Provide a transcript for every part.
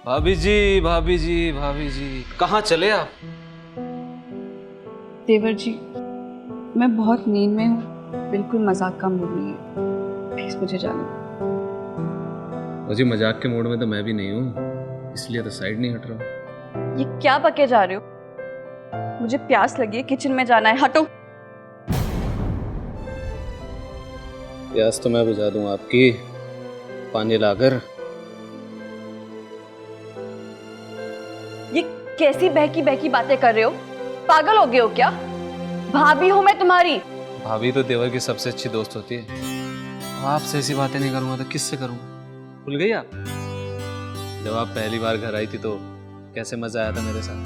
भाभी जी, भाभी जी, भाभी जी, कहाँ चले आप? देवर जी, मैं बहुत नींद में हूँ, बिल्कुल मजाक का मूड नहीं है, प्लीज मुझे जाने दो। मुझे मजाक के मूड में तो मैं भी नहीं हूँ, इसलिए तो साइड नहीं हट रहा। ये क्या बके जा रहे हो? मुझे प्यास लगी है, किचन में जाना है, हटो। प्यास तो मैं बुझा दूँ आपकी, पानी लाकर। ये कैसी बहकी बहकी बातें कर रहे हो? पागल हो गए हो क्या? भाभी हूँ मैं तुम्हारी। भाभी तो देवर की सबसे अच्छी दोस्त होती है। आपसे ऐसी बातें नहीं करूंगा तो किससे करूंगा? भूल गई आप जब आप पहली बार घर आई थी तो कैसे मजा आया था मेरे साथ?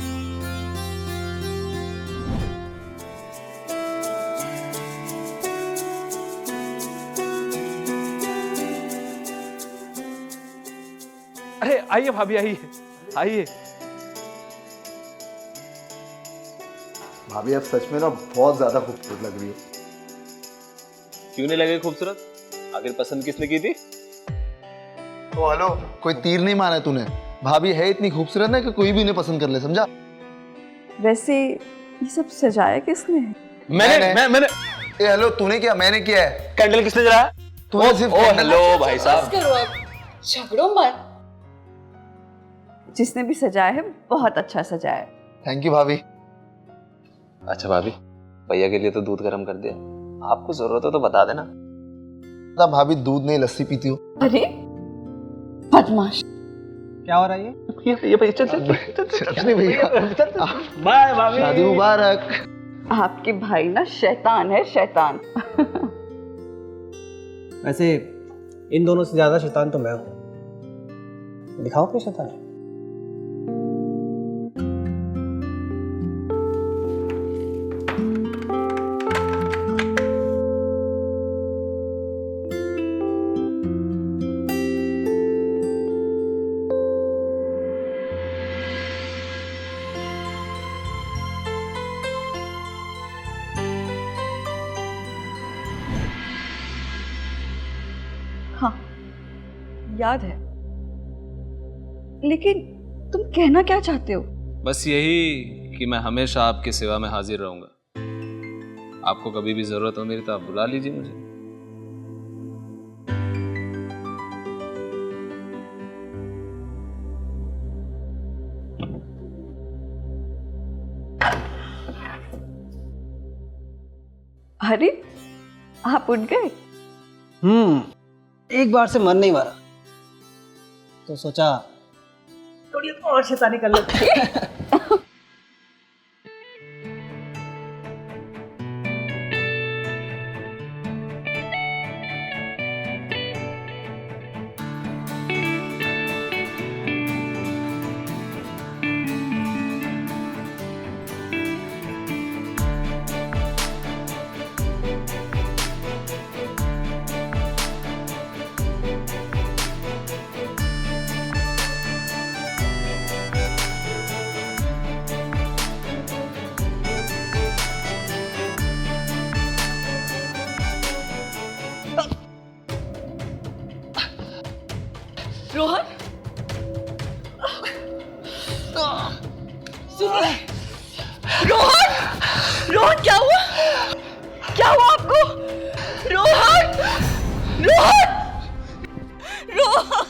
अरे आइए भाभी, आइए आइए। भाभी आप सच में ना बहुत ज्यादा खूबसूरत लग रही हो। क्यों नहीं लगे खूबसूरत? आखिर पसंद किसने की थी? तो हेलो, कोई तीर नहीं मारा है तूने। भाभी है इतनी खूबसूरत ना कि कोई भी इन्हें पसंद कर ले, समझा? वैसे ये सब सजाया किसने है? मैंने ए हेलो, तूने किया? मैंने किया है। कैंडल किसने जलाया? तूने सिर्फ हेलो भाई साहब, करो अब, झगड़ो मत। जिसने भी सजाया है बहुत अच्छा सजाया है। थैंक यू भाभी। अच्छा भाभी, भैया के लिए तो दूध गर्म कर दिया, आपको जरूरत हो तो बता देना। ना भाभी दूध नहीं लस्सी पीती हो। अरे बदमाश। क्या हो रहा है ये भैया, चल नहीं भैया, बाय भाभी। शादी मुबारक। आपके भाई ना शैतान है, शैतान। वैसे इन दोनों से ज्यादा शैतान तो मैं हूँ। दिखाओ क्या शैतान है। हाँ याद है, लेकिन तुम कहना क्या चाहते हो? बस यही कि मैं हमेशा आपकी सेवा में हाजिर रहूंगा। आपको कभी भी जरूरत हो मेरी तो आप बुला लीजिए मुझे। अरे आप उठ गए? एक बार से मन नहीं भरा तो सोचा थोड़ी और शैतानी कर लेते। रोहन, सुनिए। रोहन, रोहन क्या हुआ? क्या हुआ आपको? रोहन, रोहन, रोहन।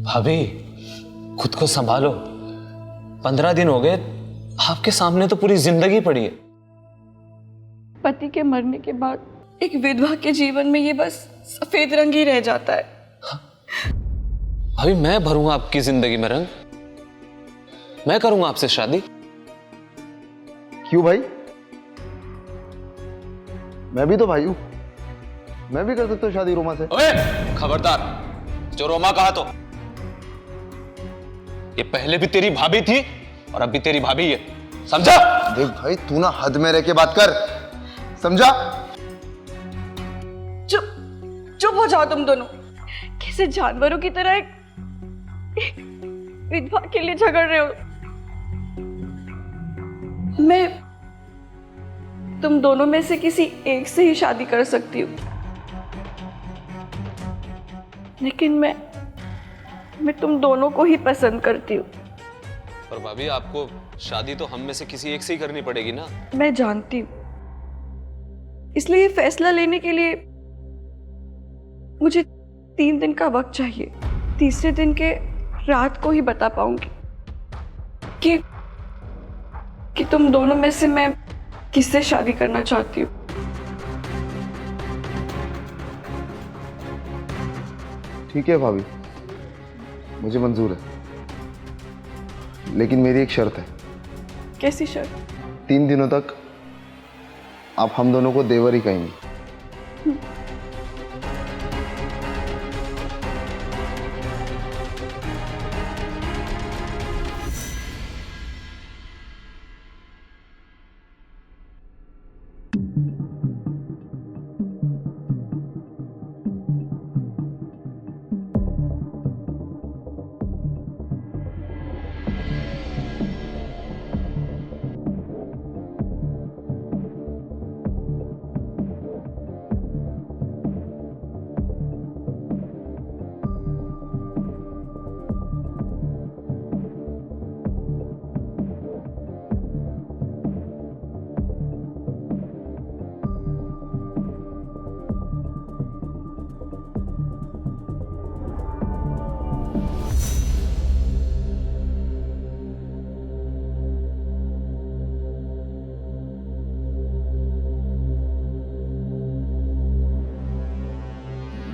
भाभी खुद को संभालो, 15 दिन हो गए, आपके सामने तो पूरी जिंदगी पड़ी है। पति के मरने के बाद एक विधवा के जीवन में ये बस सफेद रंग ही रह जाता है। भाभी मैं भरूंगा आपकी जिंदगी में रंग, मैं करूंगा आपसे शादी। क्यों भाई? मैं भी तो भाई हूँ, मैं भी कर सकता हूँ शादी रोमा से। ओए खबरदार, जो रोमा कहा तो ये पहले भी तेरी भाभी थी और अब भी तेरी भाभी है, समझा? देख भाई, तू ना हद में रह के बात कर, समझा? चुप चुप हो जाओ तुम दोनों। कैसे जानवरों की तरह एक विधवा के लिए झगड़ रहे हो। मैं तुम दोनों में से किसी एक से ही शादी कर सकती हूँ, लेकिन मैं तुम दोनों को ही पसंद करती हूँ। पर भाभी आपको शादी तो हम में से किसी एक से ही करनी पड़ेगी ना। मैं जानती हूँ, इसलिए ये फैसला लेने के लिए मुझे 3 दिन का वक्त चाहिए। तीसरे दिन के रात को ही बता पाऊंगी कि तुम दोनों में से मैं किससे शादी करना चाहती हूँ। ठीक है भाभी, मुझे मंजूर है, लेकिन मेरी एक शर्त है। कैसी शर्त? 3 दिनों तक आप हम दोनों को देवर ही कहेंगी।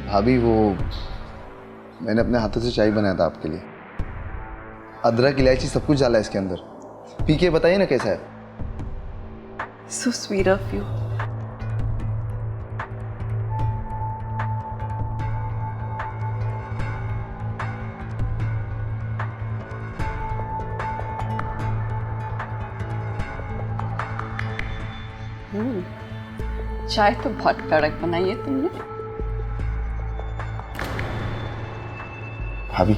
भाभी वो मैंने अपने हाथों से चाय बनाया था आपके लिए। अदरक इलायची सब कुछ डाला है इसके अंदर। पी के बताइए ना कैसा है। So sweet of you. चाय तो बहुत कड़क बनाई है तुमने। भाभी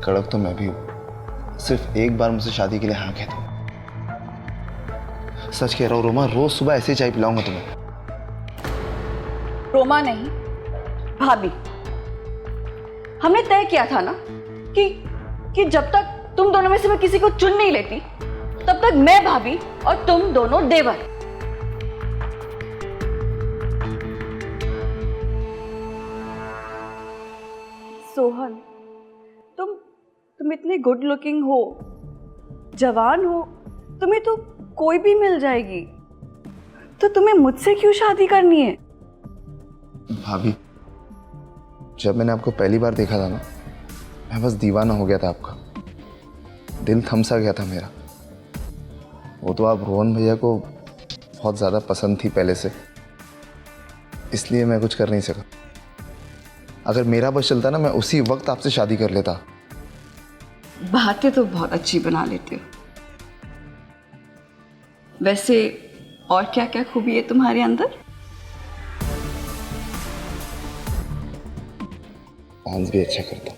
कड़क तो मैं भी हूँ, सिर्फ एक बार मुझसे शादी के लिए हाँ कह दो। सच कह रहा हूँ रोमा, रोज सुबह ऐसे ही चाय पिलाऊंगा तुम्हें। रोमा नहीं, भाभी। हमने तय किया था ना कि जब तक तुम दोनों में से मैं किसी को चुन नहीं लेती तब तक मैं भाभी और तुम दोनों देवर। सोहन, तुम इतने गुड लुकिंग हो, जवान हो, तुम्हें तो कोई भी मिल जाएगी, तो तुम्हें मुझसे क्यों शादी करनी है? भाभी जब मैंने आपको पहली बार देखा था ना, मैं बस दीवाना हो गया था आपका। दिल थम सा गया था मेरा। वो तो आप रोहन भैया को बहुत ज़्यादा पसंद थी पहले से, इसलिए मैं कुछ कर नहीं सका। अगर मेरा बस चलता ना, मैं उसी वक्त आपसे शादी कर लेता। बातें तो बहुत अच्छी बना लेते हो। वैसे और क्या क्या खूबी है तुम्हारे अंदर? डांस भी अच्छा करता।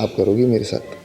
आप करोगी मेरे साथ?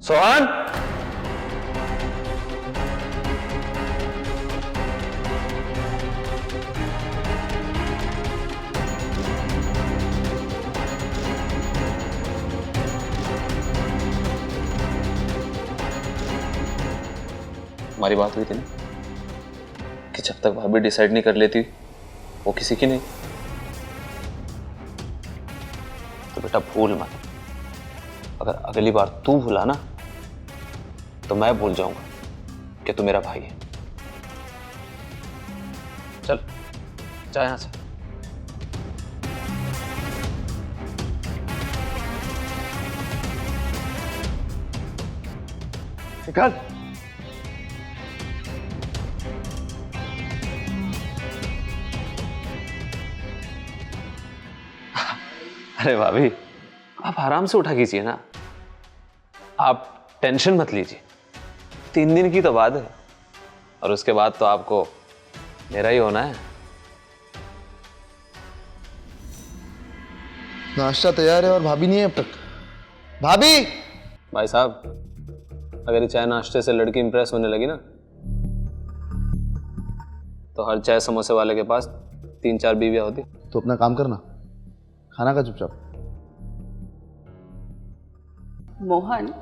सोहन, हमारी बात हुई थी ना कि जब तक भाभी डिसाइड नहीं कर लेती वो किसी की नहीं। तो बेटा भूल मत, अगर अगली बार तू भूला ना तो मैं भूल जाऊंगा कि तू मेरा भाई है। चल जा यहां से। निकाल। अरे भाभी, आप आराम से उठा कीजिए ना, आप टेंशन मत लीजिए। 3 दिन की तो बात है, और उसके बाद तो आपको मेरा ही होना है। नाश्ता तैयार है और भाभी नहीं है अब तक। भाभी! भाई साहब, अगर ये चाय नाश्ते से लड़की इंप्रेस होने लगी ना तो हर चाय समोसे वाले के पास 3-4 बीवियां होती। तो अपना काम करना, खाना का चुपचाप। मोहन,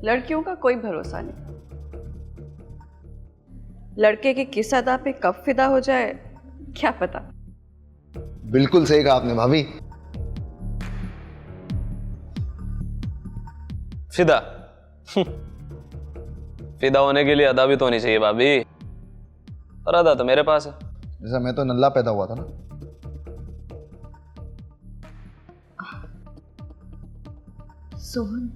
लड़कियों का कोई भरोसा नहीं। लड़के की किस अदा पे कब फिदा हो जाए क्या पता। बिल्कुल सही कहा आपने भाभी। फिदा फिदा होने के लिए अदा भी तो होनी चाहिए भाभी, और अदा तो मेरे पास है। जैसा मैं तो नल्ला पैदा हुआ था ना। सोहन,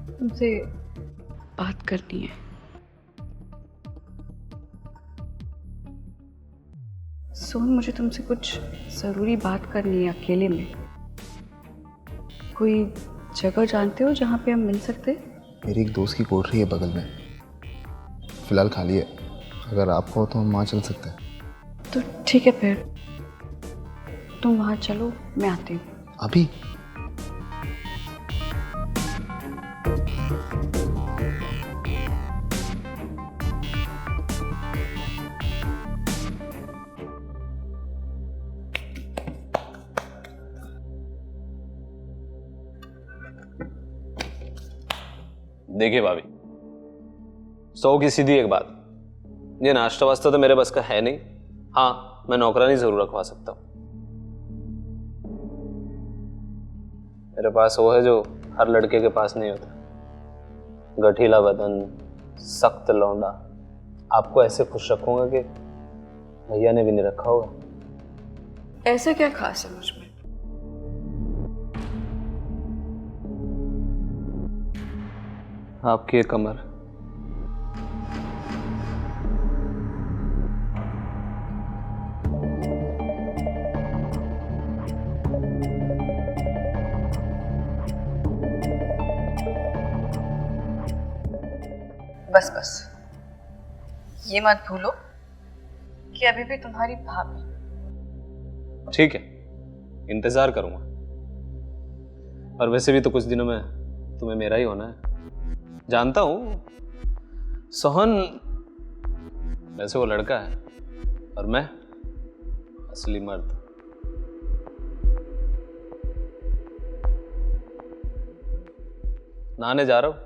तुमसे बात करनी है। सोहन, मुझे तुमसे कुछ जरूरी बात करनी है अकेले में। कोई जगह जानते हो जहाँ पे हम मिल सकते हैं? मेरी एक दोस्त की कोठरी है बगल में, फिलहाल खाली है। अगर आप हो तो हम वहाँ चल सकते हैं। तो ठीक है, फिर तुम वहाँ चलो, मैं आती हूँ। अभी? देखिए भाभी, 100 की सीधी एक बात, ये नाश्ता वास्ता तो मेरे बस का है नहीं। हाँ, मैं नौकरानी जरूर रखवा सकता हूँ। मेरे पास वो है जो हर लड़के के पास नहीं होता, गठीला बदन, सख्त लौंडा। आपको ऐसे खुश रखूंगा कि भैया ने भी नहीं रखा होगा। ऐसा क्या खास है मुझ में? आपकी एक कमर। बस बस, ये मत भूलो कि अभी भी तुम्हारी भाभी। ठीक है, इंतजार करूंगा। और वैसे भी तो कुछ दिनों में तुम्हें मेरा ही होना है। जानता हूं सोहन वैसे वो लड़का है और मैं असली मर्द। नहाने जा रहा हूं,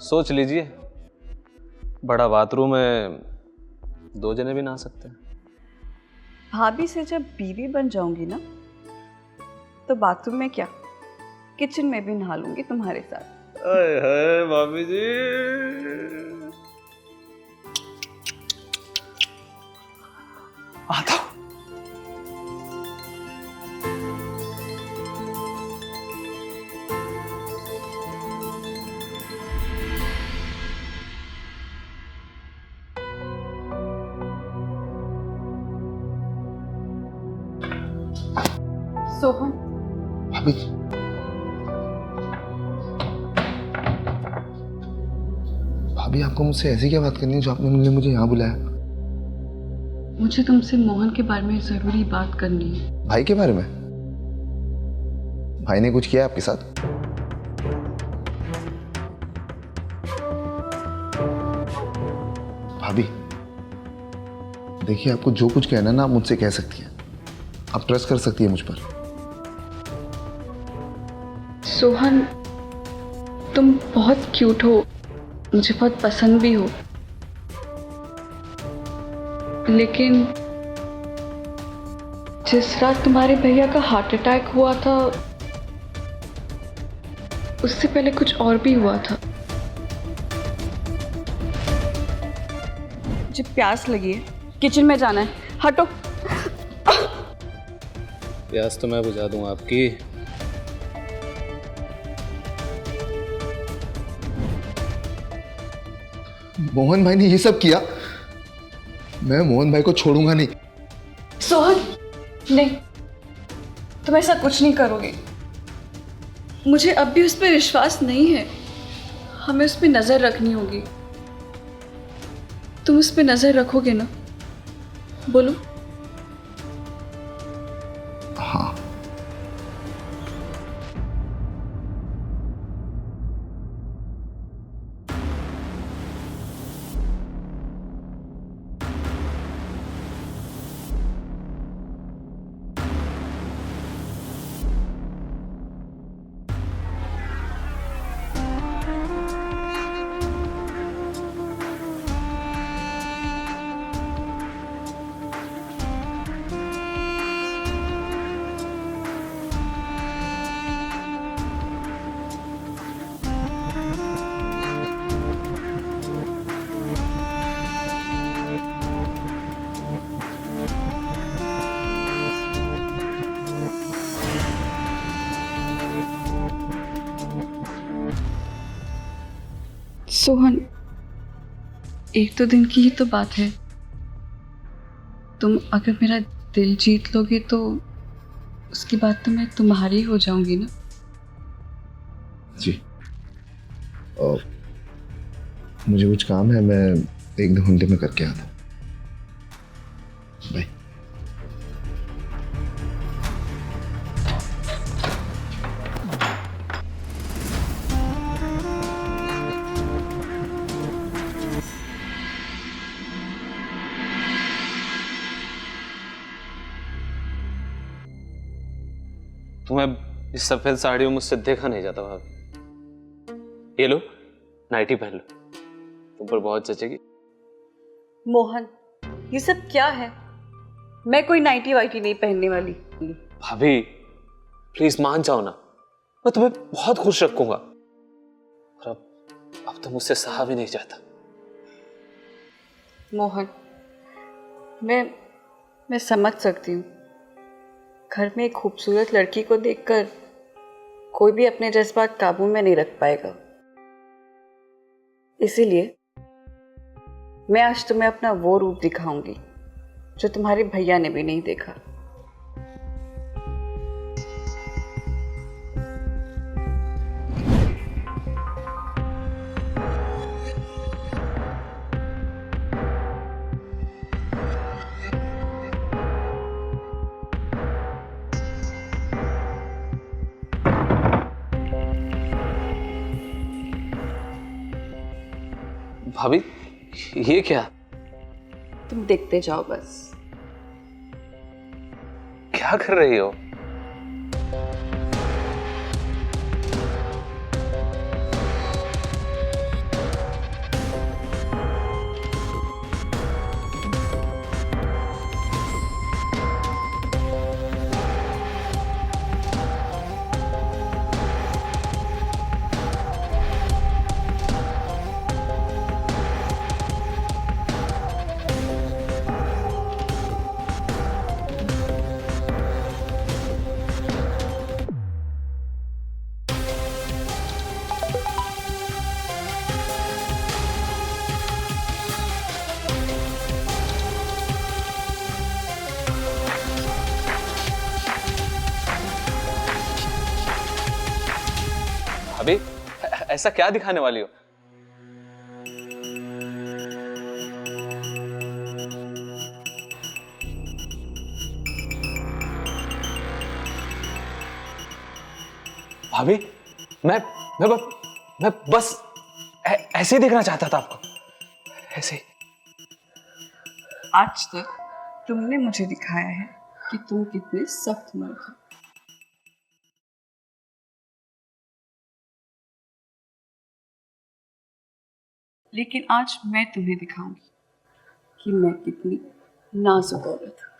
सोच लीजिए, बड़ा बाथरूम है, 2 जने भी नहा सकते हैं। भाभी से जब बीवी बन जाऊंगी ना, तो बाथरूम में क्या, किचन में भी नहा लूंगी तुम्हारे साथ। अरे भाभी जी, आता हूं। सोहन, भाभी, भाभी आपको मुझसे ऐसी क्या बात करनी है जो आपने मुझे यहाँ बुलाया? मुझे तुमसे मोहन के बारे में जरूरी बात करनी है। भाई के बारे में? भाई ने कुछ किया आपके साथ? भाभी देखिए, आपको जो कुछ कहना है ना आप मुझसे कह सकती हैं। आप ट्रस्ट कर सकती है मुझ पर। सोहन, तुम बहुत क्यूट हो, मुझे बहुत पसंद भी हो, लेकिन जिस रात तुम्हारे भैया का हार्ट अटैक हुआ था उससे पहले कुछ और भी हुआ था। मुझे प्यास लगी है, किचन में जाना है, हटो। प्यास तो मैं बुझा दूंगा आपकी। मोहन भाई ने ये सब किया, मैं मोहन भाई को छोड़ूंगा नहीं। सोहन, नहीं, तुम ऐसा कुछ नहीं करोगे। मुझे अब भी उस पर विश्वास नहीं है। हमें उस पर नजर रखनी होगी। तुम उस पर नजर रखोगे ना? बोलो। हाँ। सोहन, एक तो दिन की ही तो बात है। तुम अगर मेरा दिल जीत लोगे तो उसके बाद तो मैं तुम्हारी हो जाऊंगी ना। जी। और मुझे कुछ काम है, मैं 1-2 घंटे में करके आता हूँ। बाय। तुम्हें इस सफेद साड़ी में मुझसे देखा नहीं जाता भाभी। ये लो, नाइटी पहन लो, तुम पर बहुत जचेगी। मोहन, ये सब क्या है? मैं कोई नाइटी वाइटी नहीं पहनने वाली। भाभी प्लीज मान जाओ ना, मैं तुम्हें बहुत खुश रखूंगा। और अब तो मुझसे सहा भी नहीं जाता। मोहन, मैं समझ सकती हूँ। घर में एक खूबसूरत लड़की को देखकर कोई भी अपने जज्बात काबू में नहीं रख पाएगा। इसीलिए मैं आज तुम्हें अपना वो रूप दिखाऊंगी जो तुम्हारे भैया ने भी नहीं देखा। भाभी ये क्या? तुम देखते जाओ बस। क्या कर रही हो? भाभी ऐसा क्या दिखाने वाली हो? भाभी मैं बस ऐसे ही देखना चाहता था आपको, ऐसे ही। आज तक तुमने मुझे दिखाया है कि तुम कितने सख्त मर्द हो। लेकिन आज मैं तुम्हें दिखाऊंगी कि मैं कितनी नाजुक औरत हूं।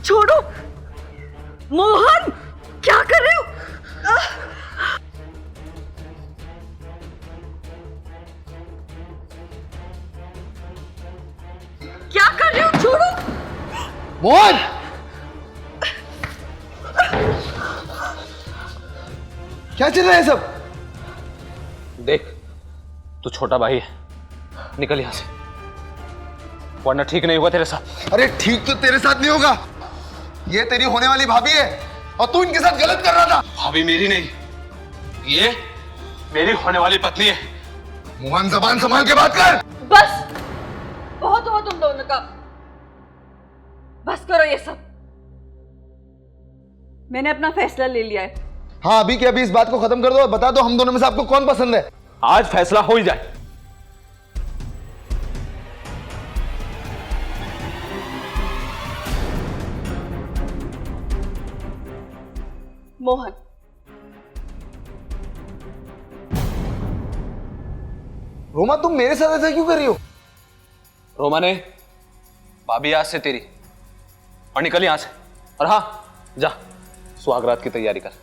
छोड़ो मोहन, क्या कर रहे हो? क्या कर रहे हो? छोड़ो। मोहन! क्या चल रहा है सब? देख, तू छोटा भाई है, निकल यहां से, वरना ठीक नहीं होगा तेरे साथ। अरे ठीक तो तेरे साथ नहीं होगा, ये तेरी होने वाली भाभी है और तू इनके साथ गलत कर रहा था। भाभी मेरी नहीं, ये मेरी होने वाली पत्नी है। मोहन जबान संभाल के बात कर। बस, बहुत हुआ तुम दोनों का, बस करो ये सब। मैंने अपना फैसला ले लिया है। हाँ अभी के अभी इस बात को खत्म कर दो और बता दो हम दोनों में से आपको कौन पसंद है। आज फैसला हो ही जाए। मोहन, रोमा तुम मेरे साथ ऐसा क्यों कर रही हो? रोमा ने भाभी आज से तेरी, और निकल यहां से। और हाँ, जा सुहागरात की तैयारी कर।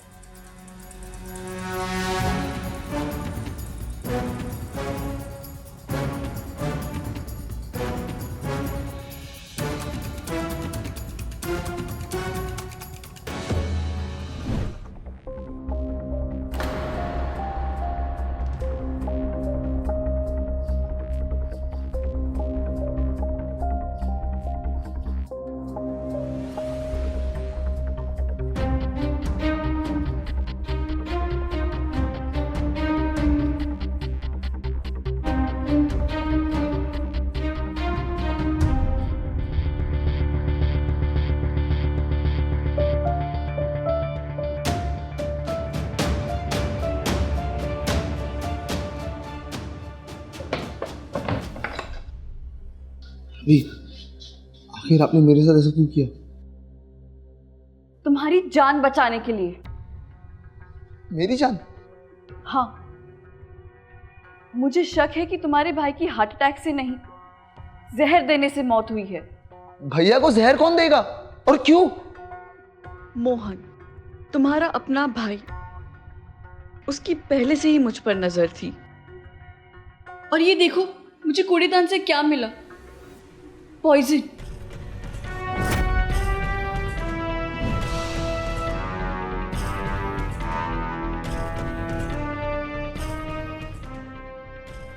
अभी आखिर आपने मेरे साथ ऐसा क्यों किया? तुम्हारी जान बचाने के लिए। मेरी जान? हाँ, मुझे शक है कि तुम्हारे भाई की हार्ट अटैक से नहीं, जहर देने से मौत हुई है। भैया को जहर कौन देगा और क्यों? मोहन, तुम्हारा अपना भाई, उसकी पहले से ही मुझ पर नजर थी। और ये देखो मुझे कूड़ेदान से क्या मिला, पॉइजन।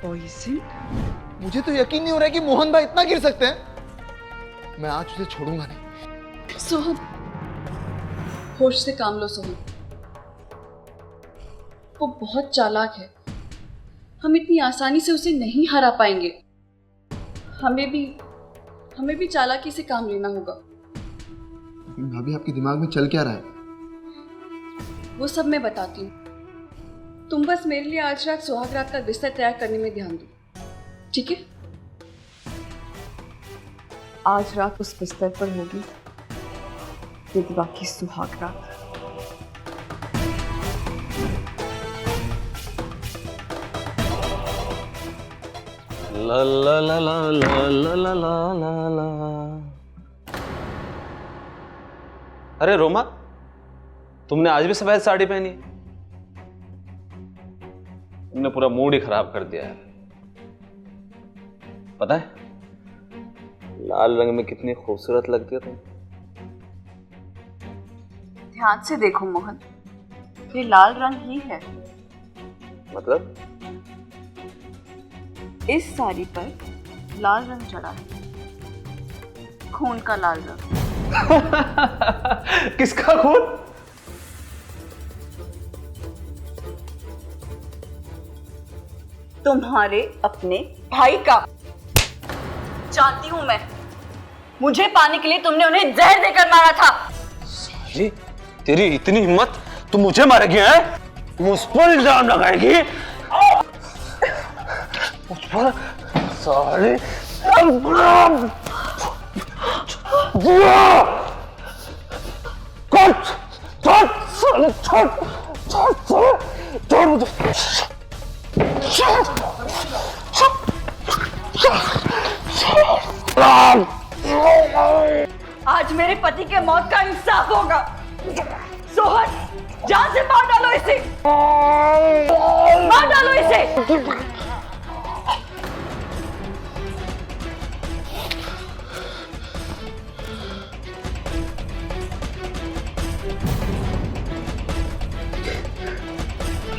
पॉइजन? मुझे तो यकीन नहीं हो रहा है कि मोहन भाई इतना गिर सकते हैं। मैं आज उसे छोड़ूंगा नहीं। सोहन, होश से काम लो सोहन। वो बहुत चालाक है, हम इतनी आसानी से उसे नहीं हरा पाएंगे। हमें भी चालाकी से काम लेना होगा। भाभी आपके दिमाग में चल क्या रहा है? वो सब मैं बताती हूँ, तुम बस मेरे लिए आज रात सुहाग रात का बिस्तर तैयार करने में ध्यान दो, ठीक है? आज रात उस बिस्तर पर होगी विधवा की सुहाग रात। ला ला ला ला ला ला ला ला ला। अरे रोमा, तुमने आज भी सफेद साड़ी पहनी है? तुमने पूरा मूड ही खराब कर दिया है। पता है लाल रंग में कितनी खूबसूरत लगती है तुम। ध्यान से देखो मोहन, ये लाल रंग ही है। मतलब? इस साड़ी पर लाल रंग चढ़ा है, खून का लाल रंग। किसका खून? तुम्हारे अपने भाई का। जानती हूं मैं, मुझे पाने के लिए तुमने उन्हें जहर देकर मारा था। साली, तेरी इतनी हिम्मत, तू मुझे मारेगी है? मुझ पर इल्जाम लगाएगी? मुझ पर? साली, छोड़ मुझे। आज आज मेरे पति के मौत का इंसाफ होगा। सोहन, जान से मार डालो इसे, मार डालो इसे।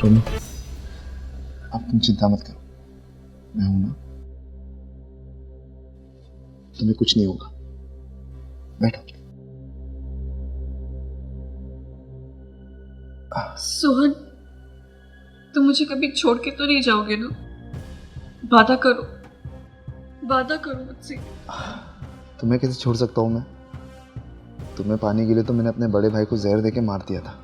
रोमा, अब तुम चिंता मत करो, मैं हूं ना, तुम्हें कुछ नहीं होगा। बैठो। सोहन, तुम मुझे कभी छोड़ के तो नहीं जाओगे ना? वादा करो, वादा करो मुझसे। तुम्हें कैसे छोड़ सकता हूं मैं? तुम्हें पाने के लिए तो मैंने अपने बड़े भाई को जहर देके मार दिया था।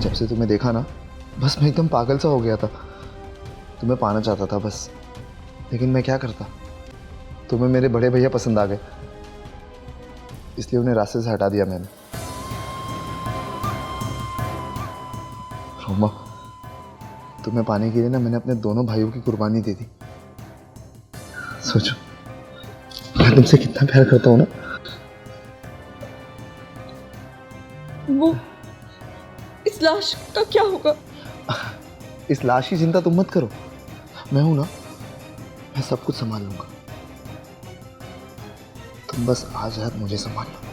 जब से तुम्हें देखा ना, बस मैं एकदम पागल सा हो गया था। तुम्हें पाना चाहता था बस, लेकिन मैं क्या करता। तुम्हें मेरे बड़े भैया पसंद आ गए, इसलिए उन्हें रास्ते से हटा दिया मैंने। रोमा, तुम्हें पाने के लिए ना मैंने अपने दोनों भाइयों की कुर्बानी दे दी। सोचो, मैं तुमसे कितना प्यार करता हूँ ना। वो इस लाश का क्या होगा? इस लाश की चिंता तुम मत करो, मैं हूं ना, मैं सब कुछ संभाल लूंगा। तुम बस आज रात मुझे संभाल लो।